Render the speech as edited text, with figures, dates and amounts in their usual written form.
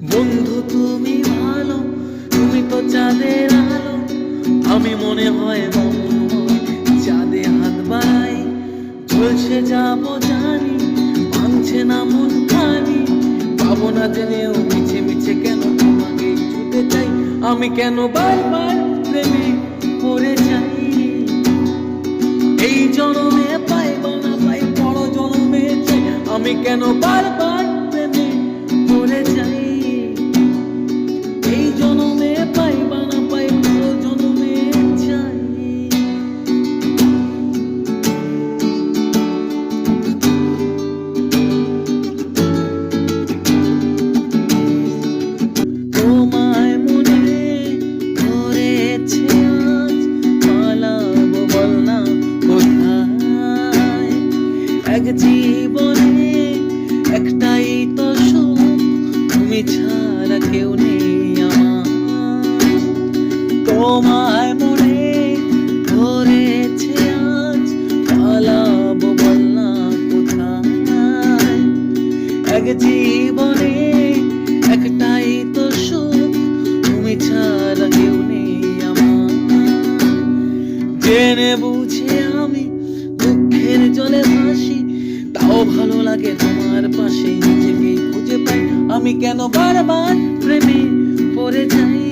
বন্ধু তুমি ভালো, তুমি তো চাঁদের আলো। আমি মনে হয় চাঁদে হাত বাড়াই, চলছে যাবো জানি, ভাঙছে না মন খানি। পাবো না জেনেও মিছে মিছে কেন তোমাকে ছুটে চাই। আমি কেন বারবার প্রেমে পড়ে যাই। এই জনমে পাই বা না পাই, বড় জনমে চাই। আমি কেন বারবার প্রেমে পড়ে যাই। এই জনমে পাই বা না পাই, বড় জনমে চাই। তোমায় মনে ধরেছে আজ, পালাবো বল না কোথায়। এক জীবনে একটাই তো সুখ, তুমি ছাড়া কেউ নেই আমার। তোমায় মনে ধরেছে আজ, পালাবো বল না কোথায়। এক জীবনে একটাই তো সুখ, তুমি ছাড়া কেউ নেই আমার। জেনে বুঝে আমি দুঃখের জলে ভাসি, তাও ভালো লাগে তোমার পাশে নিজেকে খুঁজে পাই। আমি কেন বারবার প্রেমে পড়ে যাই।